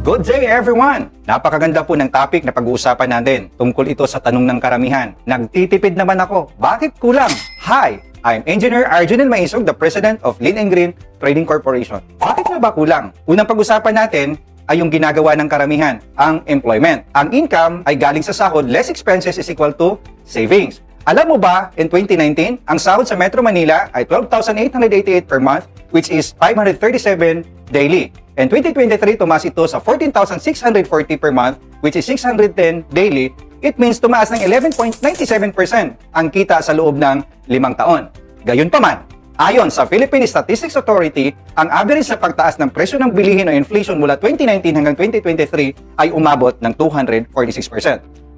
Good day everyone! Napakaganda po ng topic na pag-uusapan natin. Tungkol ito sa tanong ng karamihan. Nagtitipid naman ako. Bakit kulang? Hi! I'm Engineer Arjunel Maisog, the President of Lean & Green Trading Corporation. Bakit na ba kulang? Unang pag-usapan natin ay yung ginagawa ng karamihan, ang employment. Ang income ay galing sa sahod, less expenses is equal to savings. Alam mo ba, in 2019, ang sahod sa Metro Manila ay 12,888 per month, which is 537 daily. In 2023, tumaas ito sa 14,640 per month, which is 610 daily. It means tumaas ng 11.97% ang kita sa loob ng 5 taon. Gayunpaman, ayon sa Philippine Statistics Authority, ang average sa pagtaas ng presyo ng bilihin o inflation mula 2019 hanggang 2023 ay umabot ng 246%.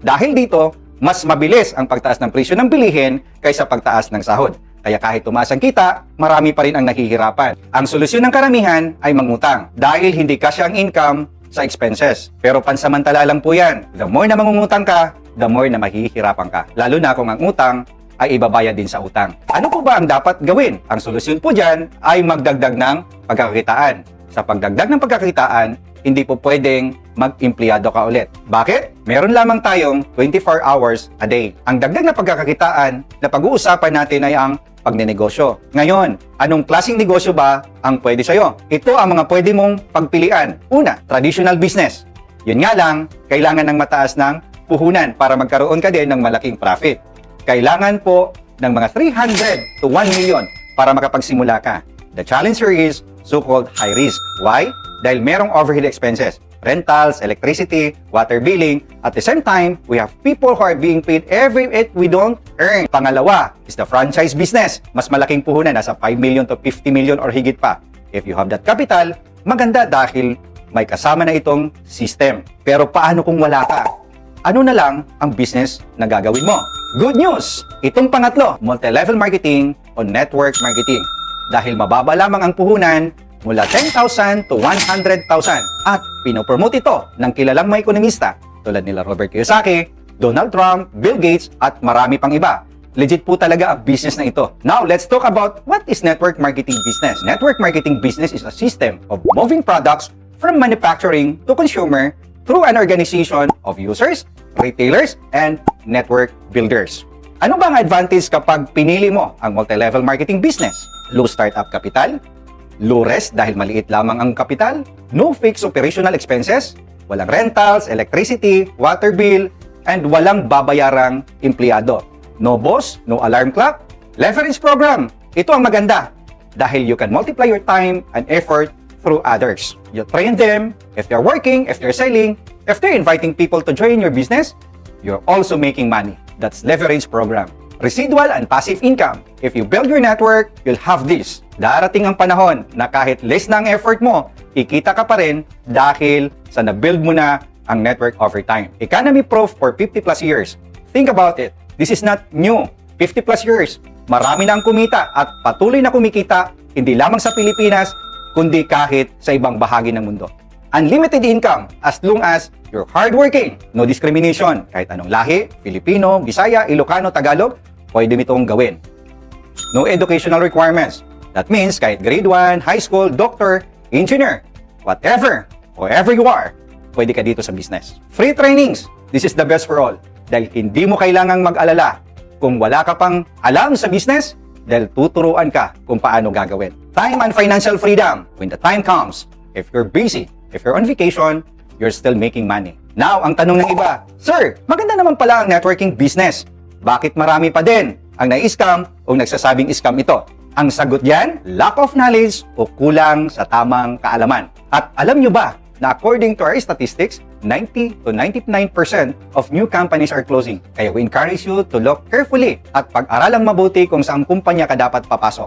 Dahil dito, mas mabilis ang pagtaas ng presyo ng bilihin kaysa pagtaas ng sahod. Kaya kahit tumaas ang kita, marami pa rin ang nahihirapan. Ang solusyon ng karamihan ay mangutang dahil hindi kasya ang income sa expenses. Pero pansamantala lang po yan. The more na mangungutang ka, the more na mahihirapan ka. Lalo na kung ang utang ay ibabayad din sa utang. Ano po ba ang dapat gawin? Ang solusyon po dyan ay magdagdag ng pagkakakitaan. Sa pagdagdag ng pagkakakitaan, hindi po pwedeng mag-empleyado ka ulit. Bakit? Meron lamang tayong 24 hours a day. Ang dagdag na pagkakakitaan na pag-uusapan natin ay ang pagnenegosyo. Ngayon, anong klaseng negosyo ba ang pwede sa'yo? Ito ang mga pwede mong pagpilian. Una, traditional business. Yun nga lang, kailangan ng mataas ng puhunan para magkaroon ka din ng malaking profit. Kailangan po ng mga 300 to 1 million para makapagsimula ka. The challenge here is so-called high risk. Why? Dahil merong overhead expenses. Rentals, electricity, water billing. At the same time, we have people who are being paid every it we don't earn. Pangalawa is the franchise business. Mas malaking puhunan, nasa 5 million to 50 million or higit pa. If you have that capital, maganda dahil may kasama na itong system. Pero paano kung wala ka? Ano na lang ang business na gagawin mo? Good news! Itong pangatlo, multi-level marketing o network marketing. Dahil mababa lamang ang puhunan, mula 10,000 to 100,000 at pinopromote ito ng kilalang mga ekonomista tulad nila Robert Kiyosaki, Donald Trump, Bill Gates at marami pang iba. Legit po talaga ang business na ito. Now, let's talk about what is network marketing business. Network marketing business is a system of moving products from manufacturing to consumer through an organization of users, retailers, and network builders. Ano ba ang advantage kapag pinili mo ang multi-level marketing business? Low startup capital, low risk dahil maliit lamang ang kapital, no fixed operational expenses, walang rentals, electricity, water bill, and walang babayarang empleyado. No boss, no alarm clock, leverage program. Ito ang maganda dahil you can multiply your time and effort through others. You train them, if they're working, if they're selling, if they're inviting people to join your business, you're also making money. That's leverage program. Residual and passive income. If you build your network, you'll have this. Darating ang panahon na kahit less na ang effort mo, kikita ka pa rin dahil sa na-build mo na ang network over time. Economy proof for 50 plus years. Think about it. This is not new. 50 plus years. Marami na ang kumita at patuloy na kumikita hindi lamang sa Pilipinas, kundi kahit sa ibang bahagi ng mundo. Unlimited income as long as you're hardworking. No discrimination. Kahit anong lahi, Filipino, Bisaya, Ilocano, Tagalog, pwede mo itong gawin. No educational requirements. That means kahit grade 1, high school, doctor, engineer, whatever you are, pwede ka dito sa business. Free trainings. This is the best for all. Dahil hindi mo kailangang mag-alala kung wala ka pang alam sa business, dahil tuturuan ka kung paano gagawin. Time and financial freedom. When the time comes, if you're busy, if you're on vacation, you're still making money. Now, ang tanong ng iba, Sir, maganda naman pala ang networking business. Bakit marami pa din ang na-scam o nagsasabing scam ito? Ang sagot diyan, lack of knowledge o kulang sa tamang kaalaman. At alam nyo ba na according to our statistics, 90 to 99% of new companies are closing. Kaya we encourage you to look carefully at pag-aralang mabuti kung saang kumpanya ka dapat papasok.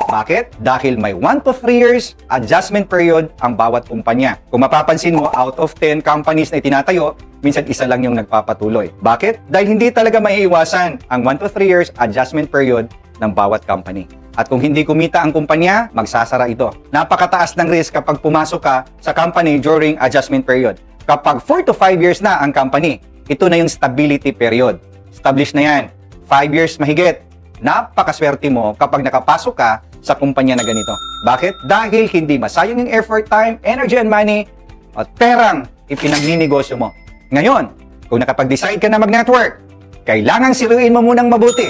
Bakit? Dahil may 1 to 3 years adjustment period ang bawat kumpanya. Kung mapapansin mo, out of 10 companies na itinatayo, minsan isa lang yung nagpapatuloy. Bakit? Dahil hindi talaga maiiwasan ang 1 to 3 years adjustment period ng bawat company. At kung hindi kumita ang kumpanya, magsasara ito. Napakataas ng risk kapag pumasok ka sa company during adjustment period. Kapag 4 to 5 years na ang company, ito na yung stability period. Established na yan. 5 years mahigit. Napakaswerte mo kapag nakapasok ka sa kumpanya na ganito. Bakit? Dahil hindi masayang yung effort, time, energy, and money at perang ipinagninegosyo mo. Ngayon, kung nakapag-decide ka na mag-network, kailangang siluin mo munang mabuti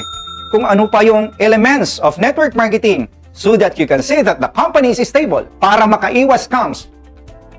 kung ano pa yung elements of network marketing so that you can say that the company is stable para makaiwas scams.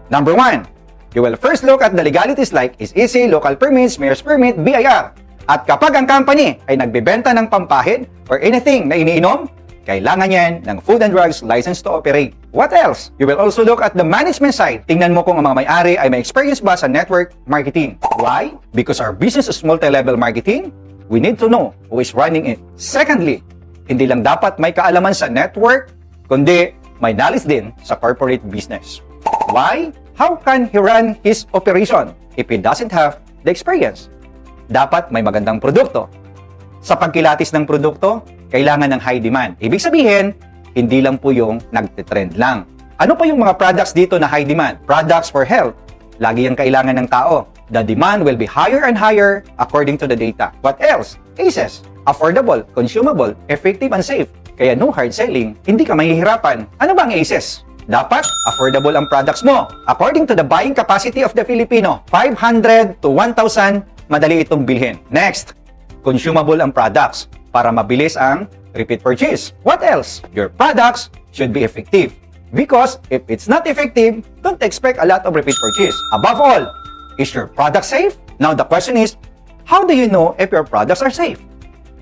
Number 1, you will first look at the legalities like is easy, local permits, mayor's permit, BIR. At kapag ang company ay nagbebenta ng pampahid or anything na iniinom, kailangan yan ng Food and Drugs License to Operate. What else? You will also look at the management side. Tingnan mo kung ang mga may-ari ay may experience ba sa network marketing. Why? Because our business is multi-level marketing, we need to know who is running it. Secondly, hindi lang dapat may kaalaman sa network, kundi may knowledge din sa corporate business. Why? How can he run his operation if he doesn't have the experience? Dapat may magandang produkto. Sa pagkilatis ng produkto, kailangan ng high demand. Ibig sabihin, hindi lang po yung nagtitrend lang. Ano pa yung mga products dito na high demand? Products for health. Lagi yung kailangan ng tao. The demand will be higher and higher according to the data. What else? ACEs. Affordable, consumable, effective, and safe. Kaya no hard selling, hindi ka mahihirapan. Ano ba ang ACEs? Dapat affordable ang products mo. According to the buying capacity of the Filipino, 500 to 1,000, madali itong bilhin. Next, consumable ang products para mabilis ang repeat purchase. What else? Your products should be effective. Because if it's not effective, don't expect a lot of repeat purchase. Above all, is your product safe? Now the question is, how do you know if your products are safe?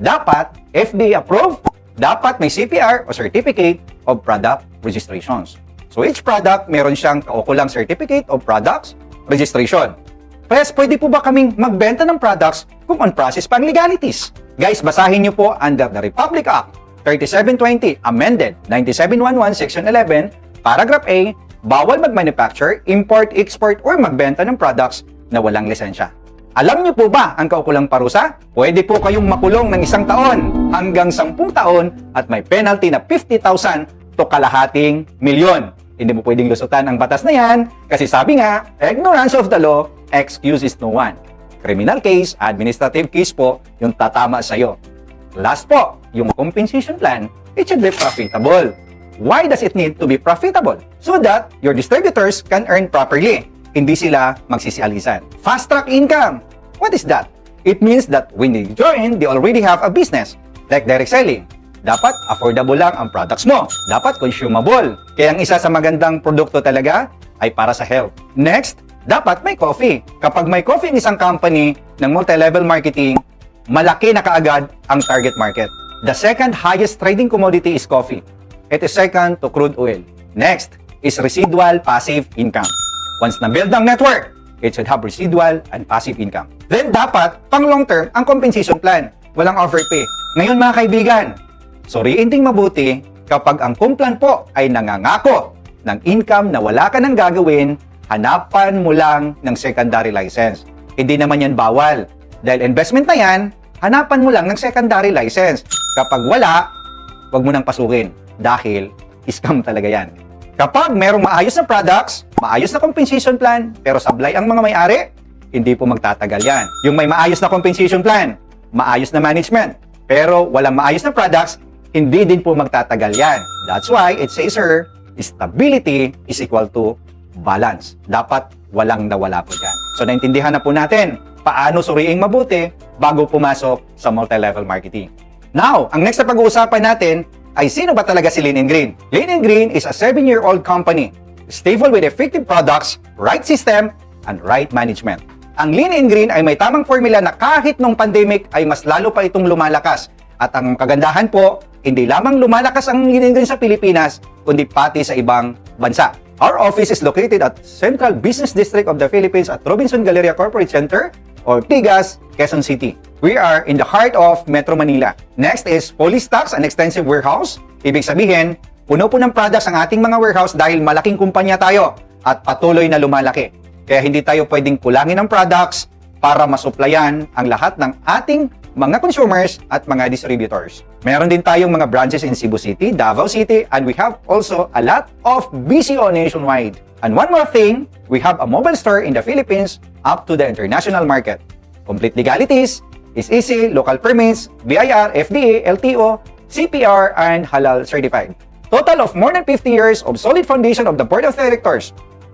Dapat FDA approved, dapat may CPR o Certificate of Product Registrations. So each product, meron siyang kaukulang Certificate of Products Registration. Press, pwede po ba kaming magbenta ng products kung on-process pa ang legalities? Guys, basahin niyo po under the Republic Act 3720, amended 9711, Section 11, Paragraph A, bawal mag-manufacture, import, export, or magbenta ng products na walang lisensya. Alam niyo po ba ang kaukulang parusa? Pwede po kayong makulong ng 1 taon hanggang 10 taon at may penalty na 50,000 to kalahating milyon. Hindi mo pwedeng lusutan ang batas na yan kasi sabi nga, ignorance of the law excuses no one. Criminal case, administrative case po yung tatama sa'yo. Last po, yung compensation plan, it should be profitable. Why does it need to be profitable? So that your distributors can earn properly. Hindi sila magsisialisan. Fast track income. What is that? It means that when they join, they already have a business, like direct selling. Dapat affordable lang ang products mo. Dapat consumable. Kaya ang isa sa magandang produkto talaga ay para sa health. Next, dapat may coffee. Kapag may coffee ang isang company ng multi-level marketing, malaki na kaagad ang target market. The second highest trading commodity is coffee. It is second to crude oil. Next is residual passive income. Once na-build ang network, it should have residual and passive income. Then dapat, pang long term, ang compensation plan. Walang overpay. Ngayon mga kaibigan, suriin ding mabuti kapag ang kumplan po ay nangangako ng income na wala ka nang gagawin, hanapan mo lang ng secondary license. Hindi naman yan bawal. Dahil investment na yan, hanapan mo lang ng secondary license. Kapag wala, wag mo nang pasukin. Dahil, scam talaga yan. Kapag merong maayos na products, maayos na compensation plan, pero sablay ang mga may-ari, hindi po magtatagal yan. Yung may maayos na compensation plan, maayos na management, pero walang maayos na products, hindi din po magtatagal yan. That's why it says here, stability is equal to balance. Dapat walang nawala po dyan. So, naintindihan na po natin paano suriing mabuti bago pumasok sa multi-level marketing. Now, ang next na pag-uusapan natin ay sino ba talaga si Lean & Green? Lean & Green is a 7-year-old company, stable with effective products, right system, and right management. Ang Lean & Green ay may tamang formula na kahit nung pandemic ay mas lalo pa itong lumalakas. At ang kagandahan po, hindi lamang lumalakas ang Lean & Green sa Pilipinas, kundi pati sa ibang bansa. Our office is located at Central Business District of the Philippines at Robinson Galleria Corporate Center, Ortigas, Quezon City. We are in the heart of Metro Manila. Next is fully stocks and extensive warehouse. Ibig sabihin, puno po ng products ang ating mga warehouse dahil malaking kumpanya tayo at patuloy na lumalaki. Kaya hindi tayo pwedeng kulangin ng products para masuplayan ang lahat ng ating mga consumers at mga distributors. Meron din tayong mga branches in Cebu City, Davao City, and we have also a lot of BCO nationwide. And one more thing, we have a mobile store in the Philippines up to the international market. Complete legalities, is easy, local permits, BIR, FDA, LTO, CPR, and Halal certified. Total of more than 50 years of solid foundation of the Board of Directors.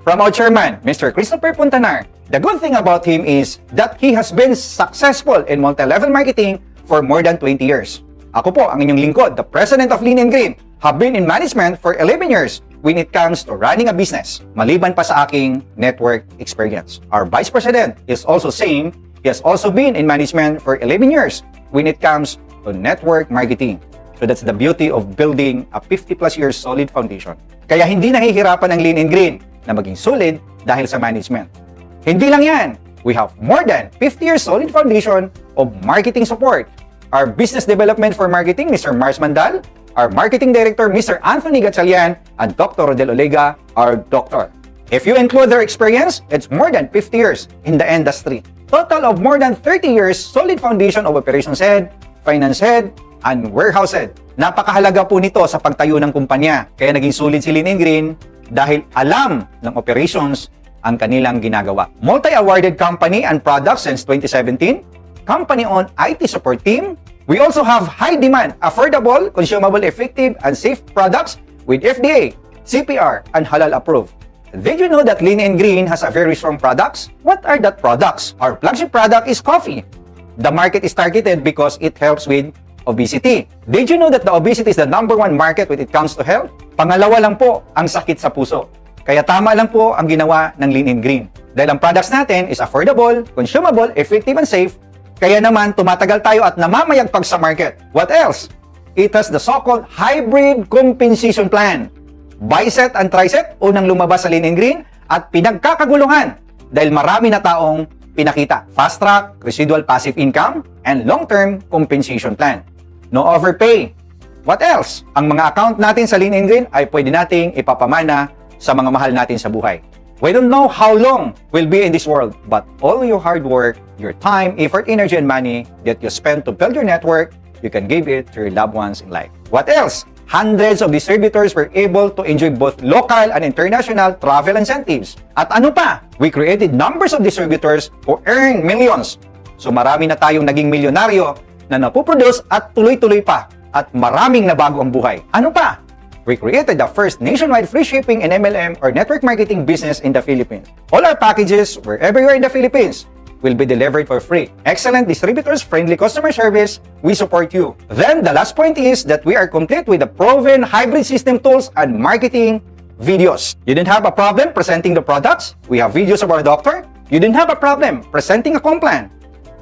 from our chairman, Mr. Christopher Puntanar. The good thing about him is that he has been successful in multi-level marketing for more than 20 years. Ako po, ang inyong lingkod, the president of Lean and Green, have been in management for 11 years when it comes to running a business, maliban pa sa aking network experience. Our vice president is also same. He has also been in management for 11 years when it comes to network marketing. So that's the beauty of building a 50+ years solid foundation. Kaya hindi nahihirapan ang Lean and Green na maging solid dahil sa management. Hindi lang yan. We have more than 50 years solid foundation of marketing support. Our business development for marketing, Mr. Mars Mandal, our marketing director, Mr. Anthony Gatchalian, and Dr. Rodel Olega, our doctor. If you include their experience, it's more than 50 years in the industry. Total of more than 30 years solid foundation of operations head, finance head, and warehouse head. Napakahalaga po nito sa pagtayo ng kumpanya. Kaya naging solid si Lean and Green dahil alam ng operations ang kanilang ginagawa. Multi-awarded company and products since 2017. Company-owned IT support team. We also have high demand, affordable, consumable, effective, and safe products with FDA, CPR, and halal approved. Did you know that Lean and Green has a very strong products? What are that products? Our flagship product is coffee. The market is targeted because it helps with obesity. Did you know that the obesity is the #1 market when it comes to health? Pangalawa lang po ang sakit sa puso. Kaya tama lang po ang ginawa ng Lean and Green. Dahil ang products natin is affordable, consumable, effective, and safe. Kaya naman tumatagal tayo at namamayagpag sa market. What else? It has the so-called hybrid compensation plan. Bicep and tricep, unang lumabas sa Lean and Green at pinagkakaguluhan dahil marami na taong pinakita. Fast track, residual passive income, and long-term compensation plan. No overpay. What else? Ang mga account natin sa Lean and Green ay pwede nating ipapamana sa mga mahal natin sa buhay. We don't know how long we'll be in this world, but all your hard work, your time, effort, energy, and money that you spend to build your network, you can give it to your loved ones in life. What else? Hundreds of distributors were able to enjoy both local and international travel incentives. At ano pa? We created numbers of distributors who earn millions. So marami na tayong naging milyonaryo na napuproduce at tuloy-tuloy pa. At maraming nabago ang buhay. Ano pa? We created the first nationwide free shipping and MLM or network marketing business in the Philippines. All our packages, wherever you are in the Philippines, will be delivered for free. Excellent distributors, friendly customer service, we support you. Then, the last point is that we are complete with the proven hybrid system tools and marketing videos. You didn't have a problem presenting the products? We have videos of our doctor. You didn't have a problem presenting a comp plan?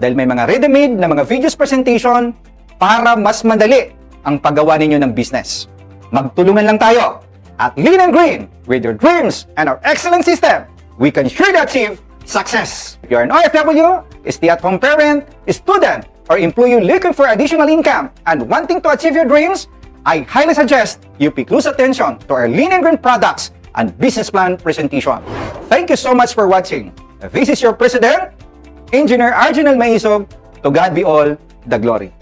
Dahil may mga ready-made na mga videos presentation para mas madali ang paggawa ninyo ng business. Magtulungan lang tayo. At Lean and Green, with your dreams and our excellent system, we can surely achieve success. If you're an OFW, stay-at-home parent, student, or employee looking for additional income and wanting to achieve your dreams, I highly suggest you pay close attention to our Lean and Green products and business plan presentation. Thank you so much for watching. This is your President, Engineer Arjun Maisog. To God be all the glory.